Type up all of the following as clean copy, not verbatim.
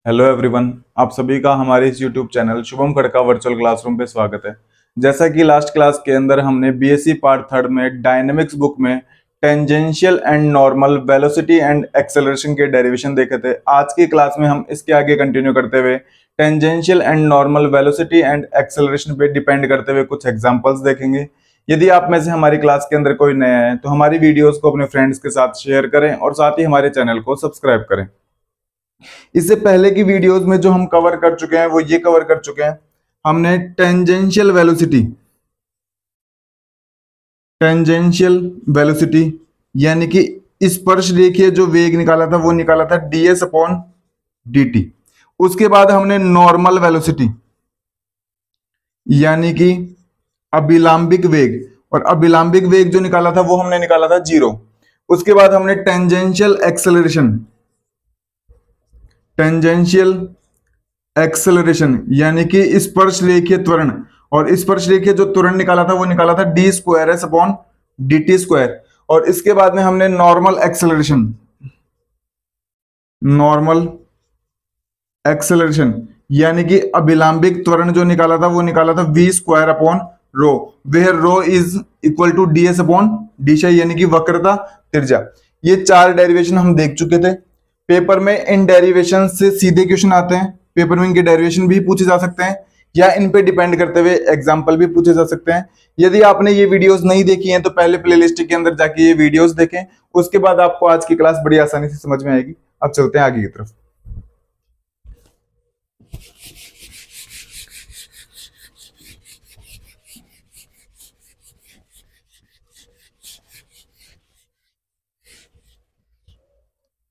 Hello everyone, आप सभी का हमारे इस YouTube channel Shubham Khadka virtual classroom पे स्वागत है। जैसा कि लास्ट क्लास के अंदर हमने बीएससी पार्ट थर्ड में डायनेमिक्स बुक में tangential and normal velocity and acceleration के डेरिवेशन देखे थे। आज की क्लास में हम इसके आगे कंटिन्यू करते हुए tangential and normal velocity and acceleration पे डिपेंड करते हुए कुछ एग्जाम्पल्स देखेंगे। यदि आप में से हमारी क्लास के अंदर कोई नया है तो हमारी वीडियोस को अपने फ्रेंड्स के साथ शेयर करें और साथ ही हमारे चैनल को सब्सक्राइब करें। इससे पहले की वीडियोस में जो हम कवर कर चुके हैं वो ये कवर कर चुके हैं। हमने टेंजेंशियल वेलोसिटी यानी कि स्पर्श रेखीय जो वेग निकाला था वो निकाला था ds अपॉन dt। उसके बाद हमने नॉर्मल वेलोसिटी यानी कि अभिलंबिक वेग, और अभिलंबिक वेग जो निकाला था वो हमने निकाला था 0। उसके बाद हमने टेंजेंशियल एक्सेलरेशन यानी कि स्पर्श रेखीय त्वरण, और स्पर्श रेखीय जो त्वरण निकाला था वो निकाला था D square S upon D T square. और इसके बाद में हमने नॉर्मल एक्सेलरेशन यानी कि अभिलंबिक त्वरण जो निकाला था वो निकाला था V square upon rho, where rho is equal to D S upon D psi यानी कि वक्रता त्रिज्या। ये चार डेरिवेशन हम देख चुके थे। पेपर में इन डेरिवेशन से सीधे क्वेश्चन आते हैं, पेपर में इनके डेरिवेशन भी पूछे जा सकते हैं या इन पे डिपेंड करते हुए एग्जाम्पल भी पूछे जा सकते हैं। यदि आपने ये वीडियोस नहीं देखी हैं तो पहले प्लेलिस्ट के अंदर जाके ये वीडियोस देखें, उसके बाद आपको आज की क्लास बड़ी आसानी से समझ में आएगी। अब चलते हैं आगे की तरफ।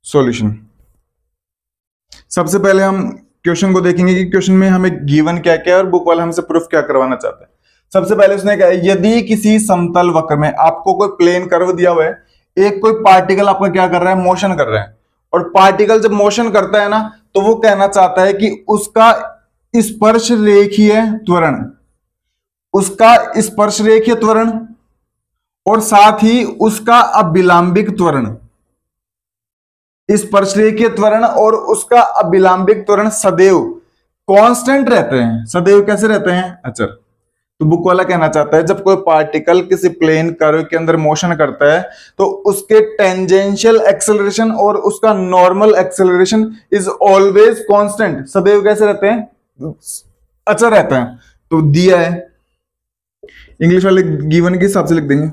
सॉल्यूशन। सबसे पहले हम क्वेश्चन को देखेंगे कि क्वेश्चन में हमें गिवन क्या क्या है और बुक वाला हमसे प्रूफ क्या करवाना चाहता है। सबसे पहले उसने कहा यदि किसी समतल वक्र में आपको कोई प्लेन कर्व दिया हुआ है, एक कोई पार्टिकल आपका क्या कर रहा है, मोशन कर रहा है, और पार्टिकल जब मोशन करता है ना तो वो कहना चाहता है कि उसका स्पर्श रेखीय त्वरण और साथ ही उसका अभिलंबिक त्वरण, स्पर्शरेखीय त्वरण और उसका अभिलंबिक त्वरण सदैव कांस्टेंट रहते हैं। सदैव कैसे रहते हैं? अचर। तो बुक वाला कहना चाहता है जब कोई पार्टिकल किसी प्लेन कर्व के अंदर मोशन करता है तो उसके टेंजेंशियल एक्सेलरेशन और उसका normal acceleration is always constant. सदैव कैसे रहते हैं? अचर रहते हैं। तो दिया है, इंग्लिश वाले गिवन के हिसाब से लिख देंगे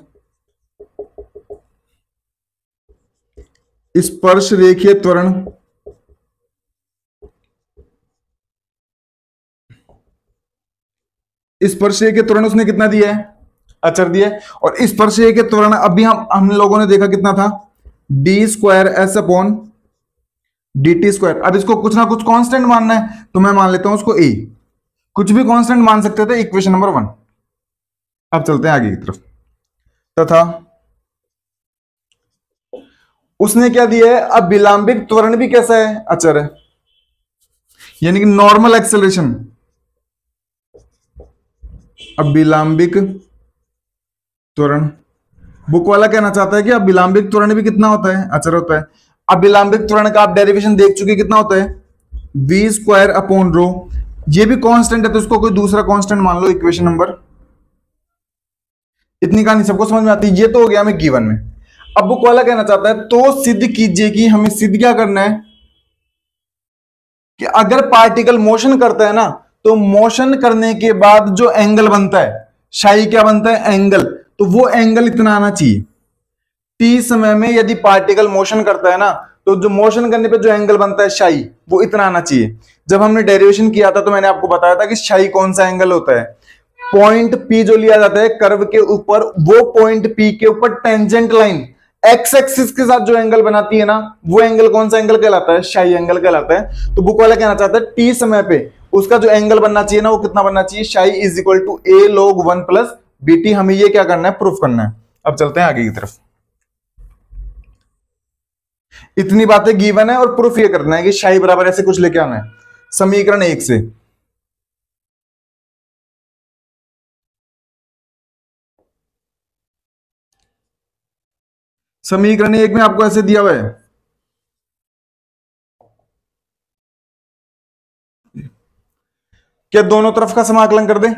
स्पर्श रेखीय त्वरण स्पर्श रेखीय त्वरण उसने कितना दिया है? अचर दिया है। और स्पर्श रेखीय त्वरण अभी हम लोगों ने देखा कितना था? D square S upon D T square. अब इसको कुछ ना कुछ कांस्टेंट मानना है तो मैं मान लेता हूं उसको ए। कुछ भी कांस्टेंट मान सकते थे, इक्वेशन नंबर 1। अब चलते हैं आगे की तरफ। तथा उसने क्या दिया है? अब विलंबिक त्वरण भी कैसा है? अचर है, यानी कि नॉर्मल एक्सेलरेशन। अब विलंबिक त्वरण बुक वाला कहना चाहता है कि अब विलंबिक त्वरण भी कितना होता है? अचर होता है। अब विलंबिक त्वरण का आप डेरिवेशन देख चुके, कितना होता है? V square upon rho. ये भी कांस्टेंट है तो इसको कोई दूसरा कांस्टेंट मान लो, इक्वेशन नंबर। इतनी कहानी सबको समझ में आती है। ये तो हो गया हमें गिवन में। अब बुक वाला कहना चाहता है तो सिद्ध कीजिए कि हमें सिद्ध क्या करना है कि अगर पार्टिकल मोशन करता है ना तो मोशन करने के बाद जो एंगल बनता है, शाई क्या बनता है? एंगल। तो वो एंगल इतना आना चाहिए। टी समय में यदि पार्टिकल मोशन करता है ना तो जो मोशन करने पे जो एंगल बनता है शाई, वो इतना आना चाहिए। जब हमने डेरिवेशन किया था तो मैंने आपको बताया था कि शाई कौन सा एंगल होता है? पॉइंट पी जो लिया जाता है कर्व के ऊपर, वो पॉइंट पी के ऊपर टेंजेंट लाइन एक्स एक्सिस के साथ जो एंगल बनाती है ना, वो एंगल कौन सा एंगल कहलाता है? शाई एंगल कहलाता है। तो बुक वाला कहना चाहता है टी समय पे उसका जो एंगल बनना चाहिए ना वो कितना बनना चाहिए? Psi is equal to A log 1 plus BT. हमें ये क्या करना है? प्रूफ करना है। अब चलते हैं आगे की तरफ। इतनी बातें गिवन है और प्रूफ ये करना है कि शाई बराबर ऐसे कुछ लेके आना है समीकरण 1 से। समीकरण 1 में आपको ऐसे दिया हुआ है क्या दोनों तरफ का समाकलन कर दे?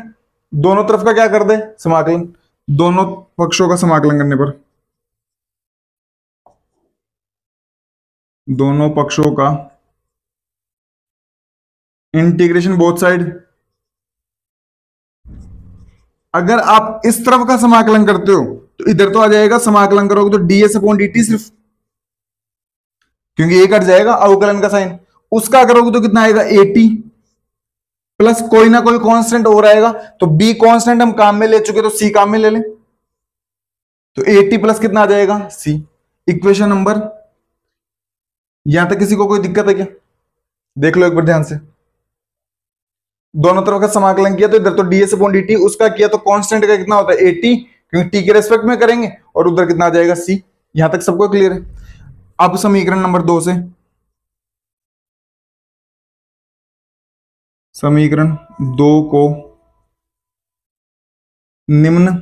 दोनों तरफ का क्या कर दे? समाकलन। दोनों पक्षों का समाकलन करने पर, दोनों पक्षों का इंटीग्रेशन बोथ साइड। अगर आप इस तरफ का समाकलन करते हो तो इधर तो आ जाएगा, समाकलन करोगे तो ds अपॉन dt सिर्फ, क्योंकि ये कट जाएगा अवकलन का साइन। उसका करोगे तो कितना आएगा? 80 प्लस कोई ना कोई कांस्टेंट और आएगा, तो b कांस्टेंट हम काम में ले चुके तो c काम में ले लें, तो 80 प्लस कितना आ जाएगा? c। इक्वेशन नंबर, यहां तक किसी को कोई दिक्कत है क्या? देख लो एक बार ध्यान से। दोनों तरफ का समाकलन किया तो इधर तो ds अपॉन dt, उसका किया तो कांस्टेंट का कितना होता है? 80, क्योंकि t के रेस्पेक्ट में करेंगे, और उधर कितना आ जाएगा? c। यहां तक सबको क्लियर है? अब समीकरण नंबर 2 से, समीकरण 2 को निम्न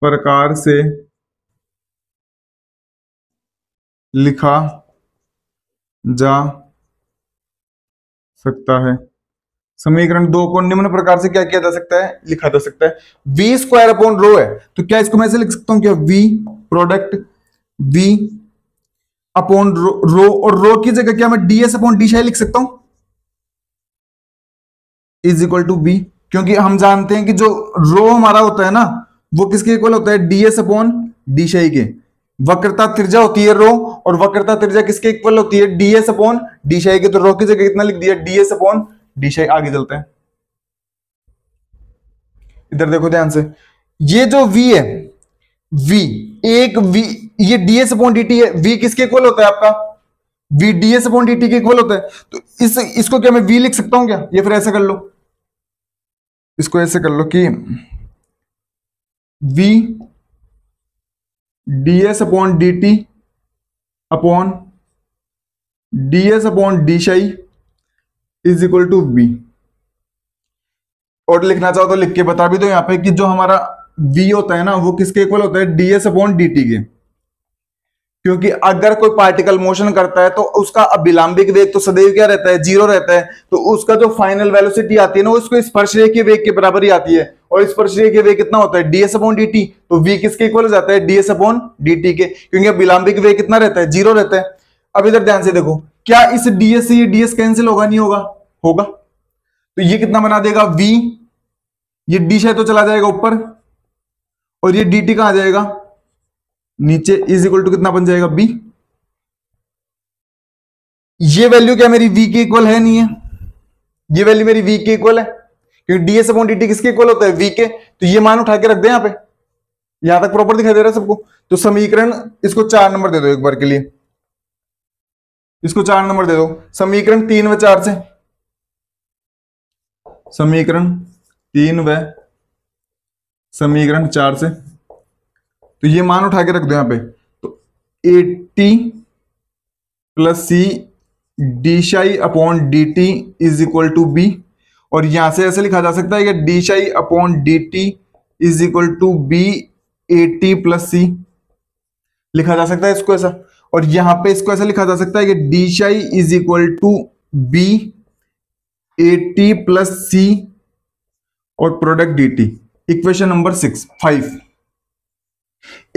प्रकार से लिखा जा सकता है। समीकरण 2 को निम्न प्रकार से क्या किया जा सकता है? लिखा जा सकता है। v स्क्वायर अपॉन रो है, तो क्या इसको मैं ऐसे लिख सकता हूं क्या? v product v upon rho, और रो की जगह क्या मैं ds अपॉन डी शाई लिख सकता हूं? इज इक्वल टू बी, क्योंकि हम जानते हैं कि जो रो हमारा होता है ना, वो किसके इक्वल होता है? ds अपॉन डी शाई के। वक्रता त्रिज्या होती है रो, और वक्रता त्रिज्या किसके इक्वल होती है? ds अपॉन डी शाई के। तो रो की जगह कितना लिख दिया? ds अपॉन डी शाई। आगे चलते हैं, इधर देखो ध्यान से। ये जो v है, v एक v, ये ds अपॉन dt है, v किसके इक्वल होता है आपका? v ds अपॉन dt के इक्वल होता है। तो इसको क्या मैं v लिख सकता हूं क्या? ये फिर ऐसे कर लो, इसको ऐसे कर लो कि v ds upon dt upon ds upon D psi is equal to v। और लिखना चाहो तो लिख के बता भी दो यहां पे कि जो हमारा v होता है ना, वो किसके इक्वल होता है? ds अपॉन dt के। क्योंकि अगर कोई पार्टिकल मोशन करता है तो उसका अभिलंबिक वेग तो सदैव क्या रहता है? 0 रहता है। तो उसका जो फाइनल वेलोसिटी आती है ना, उसको स्पर्शरेखीय वेग के बराबर ही आती है, और स्पर्शरेखीय वेग कितना होता है? ds upon dt। तो v किसके इक्वल हो जाता है? ds अपॉन dt के, क्योंकि अभिलंबिक वेग कितना रहता है? 0 रहता है। अब इधर ध्यान से देखो, क्या इस ds से ये ds कैंसिल होगा? नहीं होगा? होगा। तो ये कितना बना देगा? v, ये d शायद तो चला जाएगा ऊपर, और ये dt कहां जाएगा? नीचे। इज इक्वल टू कितना बन जाएगा? b। ये वैल्यू क्या मेरी v के इक्वल है? नहीं है। ये वैल्यू मेरी v के इक्वल है, क्योंकि ds अपॉन dt किसके इक्वल होता है? v के। तो ये मान उठा के रख दे यहां पे। यहां तक प्रॉपर दिखाई दे रहा है सबको? तो समीकरण, इसको 4 नंबर दे दो एक बार के लिए, इसको 4 नंबर दे दो। समीकरण 3 व 4 से, समीकरण 3 व समीकरण 4 से, तो ये मान उठा के रख दो यहां पे। तो 80 plus C D psi upon D T is equal to B, और यहां से ऐसे लिखा जा सकता है कि d psi upon D T is equal to b 80 plus c लिखा जा सकता है इसको ऐसा। और यहां पे इसको ऐसा लिखा जा सकता है कि d psi is equal to b 80 plus c और product d t. Equation number 5।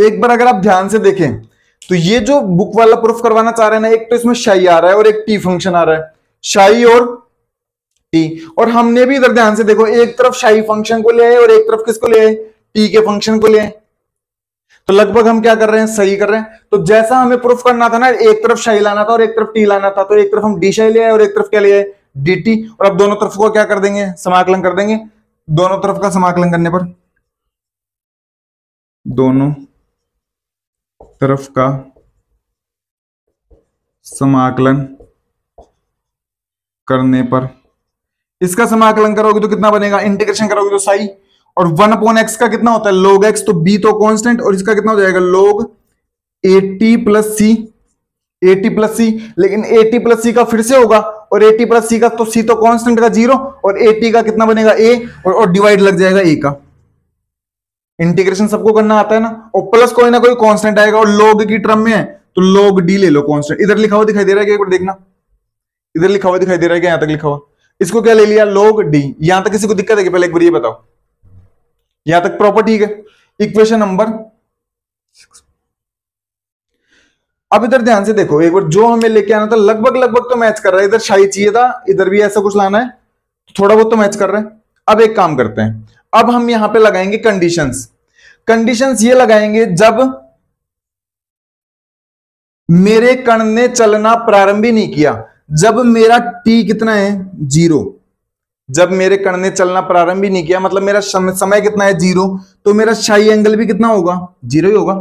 एक बार अगर आप ध्यान से देखें तो ये जो बुक वाला प्रूफ करवाना चाह रहे हैं ना, एक तो इसमें शाई आ रहा है और एक टी फंक्शन आ रहा है, शाई और टी। और हमने भी इधर ध्यान से देखो, एक तरफ शाई फंक्शन को ले आए और एक तरफ किसको ले आए? टी के फंक्शन को ले आए। तो लगभग हम क्या कर रहे हैं? सही कर रहे हैं। तो जैसा हमें प्रूफ करना था ना, एक तरफ शाई लाना था और एक तरफ टी लाना था, तो एक तरफ हम डी शाई ले आए और एक तरफ क्या ले आए? D T. और अब दोनों तरफ को क्या कर देंगे? समाकलन कर देंगे। दोनों तरफ का समाकलन करने पर, दोनों तरफ का समाकलन करने पर, इसका समाकलन करोगे तो कितना बनेगा? इंटीग्रेशन करोगे तो साई, और 1 अपॉन एक्स का कितना होता है? log x। तो b तो कांस्टेंट, और इसका कितना हो जाएगा? log 80 प्लस सी, 80 प्लस सी। लेकिन 80 प्लस सी का फिर से होगा, और 80 प्लस सी का तो सी तो कांस्टेंट का 0, और 80 का कितना बनेगा? a, और डिवाइड लग जाएगा a का। इंटीग्रेशन सबको करना आता है ना। और प्लस कोई ना कोई कांस्टेंट आएगा, और log की टर्म में है तो log d ले लो कांस्टेंट। इधर लिखा हुआ दिखाई दे रहा है क्या? एक बार देखना, इधर लिखा हुआ दिखाई दे रहा है क्या? यहां तक लिखा हुआ इसको क्या ले लिया, log d। यहां तक किसी को दिक्कत है कि पहले एक बार ये बताओ, यहां तक प्रॉपर ठीक है। Equation number 6। अब इधर ध्यान से देखो एक बार, जो हमें लेके आना था लगभग लगभग तो मैच कर रहा है। इधर शाही चाहिए था, इधर भी ऐसा कुछ लाना है, थोड़ा बहुत तो मैच कर रहा है। अब एक काम करते हैं, अब हम यहां पे लगाएंगे कंडीशंस। कंडीशंस ये लगाएंगे जब मेरे कण ने चलना प्रारंभ ही नहीं किया, जब मेरा t कितना है 0, जब मेरे कण ने चलना प्रारंभ ही नहीं किया मतलब मेरा समय कितना है 0, तो मेरा शाही एंगल भी कितना होगा 0 ही होगा।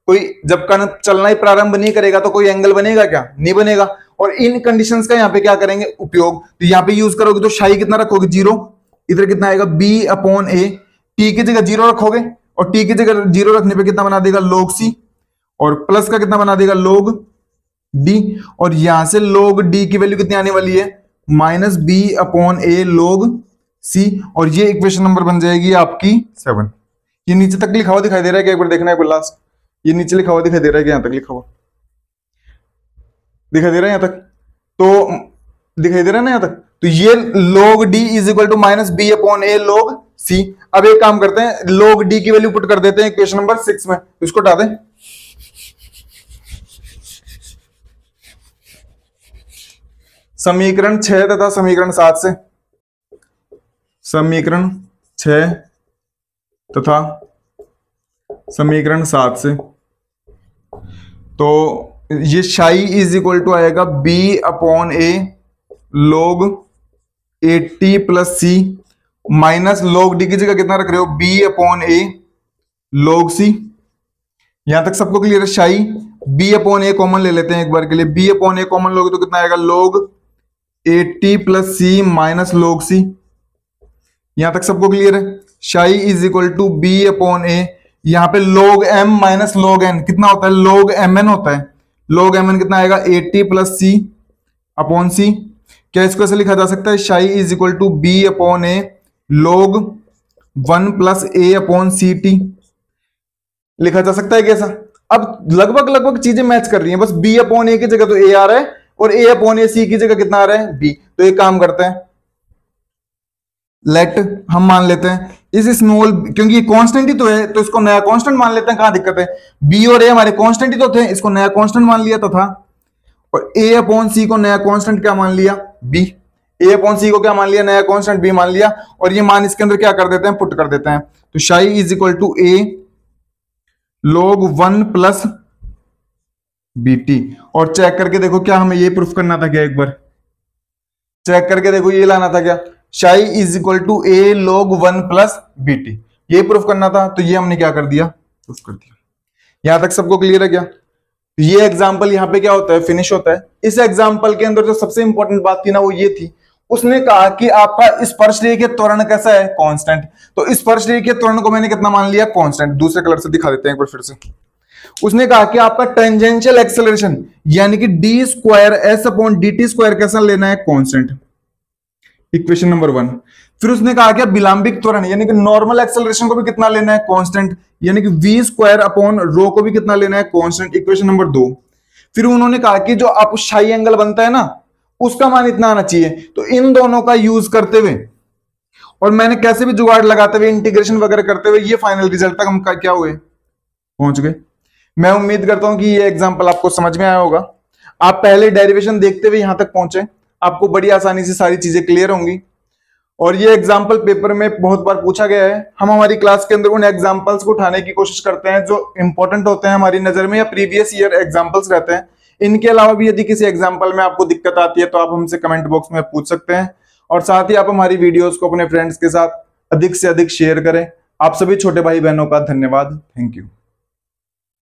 कोई जब कण चलना ही प्रारंभ नहीं करेगा तो कोई एंगल बनेगा क्या, नहीं बनेगा। और इन कंडीशंस का यहाँ पे क्या करेंगे उपयोग, तो यहाँ पे यूज करोगे तो शाही कितना रखोगे 0, इधर कितना आएगा b/a, t की जगह 0 रखोगे और t की जगह 0 रखने पे कितना बना देगा log c, और प्लस का कितना बना देगा log d, और यहां से log d की वैल्यू कितनी आने वाली है -b/a log c, और ये इक्वेशन नंबर बन जाएगी आपकी 7। ये नीचे तक लिखा हुआ दिखाई दे रहा है क्या, एक बार देखना है एक बार लास्ट, ये नीचे लिखा हुआ दिखाई दे रहा है कि यहां तक लिखा हुआ दिखाई दे रहा है, यहां तक तो दिखाई दे रहा है ना यहां तक। तो ये log d is equal to -b/a log c। अब एक काम करते हैं, log d की वैल्यू पुट कर देते हैं इक्वेशन नंबर 6 में, इसको हटा दें। समीकरण 6 तथा समीकरण 7 से, समीकरण 6 तथा समीकरण 7 से, तो ये शाई इज इक्वल टू आएगा b/a log 80 + c minus log d की जगह कितना रख रहे हो b/a log c। यहां तक सबको क्लियर है। शाई b/a कॉमन ले लेते हैं एक बार के लिए, b/a कॉमन लोगे तो कितना आएगा log 80 + c minus log c। यहां तक सबको क्लियर है। शाई इज इक्वल टू b/a, यहां पे log m minus log n कितना होता है log mn होता है, log mn कितना आएगा 80 + c/c। क्या इसको ऐसे लिखा जा सकता है, शाई is equal to b/a log 1 + a/ct लिखा जा सकता है कैसा। अब लगभग लगभग चीजें मैच कर रही हैं, बस b/a की जगह तो a आ रहा है और a/c की जगह कितना आ रहा है b। तो एक काम करते हैं, लेट हम मान लेते हैं इस स्मॉल, क्योंकि ये कांस्टेंट ही तो है तो इसको नया कांस्टेंट मान लेते हैं, कहां दिक्कत है। b और a हमारे कांस्टेंट ही तो थे, इसको नया कांस्टेंट मान लिया तथा और a/c को नया कांस्टेंट क्या मान लिया b, a/c को क्या मान लिया नया कांस्टेंट b मान लिया, और ये मान इसके अंदर क्या कर देते हैं पुट कर देते हैं। तो psi is equal to a log 1 + bt, और चेक करके देखो क्या हमें ये प्रूफ करना था क्या, एक बार चेक करके देखो ये लाना था क्या, psi is equal to a log 1 + bt, ये प्रूफ करना था। तो ये हमने क्या कर दिया प्रूफ कर दिया। यहां तक सबको क्लियर है क्या। ये एग्जाम्पल यहाँ पे क्या होता है फिनिश होता है। इस एग्जाम्पल के अंदर जो सबसे इंपॉर्टेंट बात थी ना वो ये थी, उसने कहा कि आपका स्पर्शरेखीय त्वरण कैसा है कांस्टेंट, तो स्पर्शरेखीय त्वरण को मैंने कितना मान लिया कांस्टेंट। दूसरे कलर से दिखा देते हैं एक बार फिर से। उसने कहा कि आपका टेंजेंशियल एक्सेलरेशन यानी कि d² s/dt² कैसा लेना है कांस्टेंट, इक्वेशन नंबर 1। फिर उसने कहा कि विलंबित त्वरण यानी कि नॉर्मल एक्सेलरेशन को भी कितना लेना है कांस्टेंट, यानी कि v²/ρ को भी कितना लेना है कांस्टेंट, इक्वेशन नंबर 2। फिर उन्होंने कहा कि जो आप शाई एंगल बनता है ना उसका मान इतना आना चाहिए। तो इन दोनों का यूज करते हुए और मैंने कैसे भी जुगाड़ लगाते हुए इंटीग्रेशन वगैरह करते हुए ये फाइनल रिजल्ट तक हम क्या हुए पहुंच गए। मैं उम्मीद करता हूं कि ये एग्जांपल आपको समझ में आया होगा। आप पहले डेरिवेशन देखते हुए यहां तक पहुंचे, आपको बड़ी आसानी से सारी चीजें क्लियर होंगी। और ये एग्जाम्पल पेपर में बहुत बार पूछा गया है। हम हमारी क्लास के अंदर उन एग्जाम्पल्स को उठाने की कोशिश करते हैं जो इंपॉर्टेंट होते हैं हमारी नजर में या प्रीवियस ईयर एग्जाम्पल्स रहते हैं। इनके अलावा भी यदि किसी एग्जाम्पल में आपको दिक्कत आती है तो आप हमसे कमेंट बॉक्स में पूछ सकते हैं, और साथ ही आप हमारी वीडियोस को अपने फ्रेंड्स के साथ अधिक से अधिक शेयर करें। आप सभी छोटे भाई बहनों का धन्यवाद। Thank you.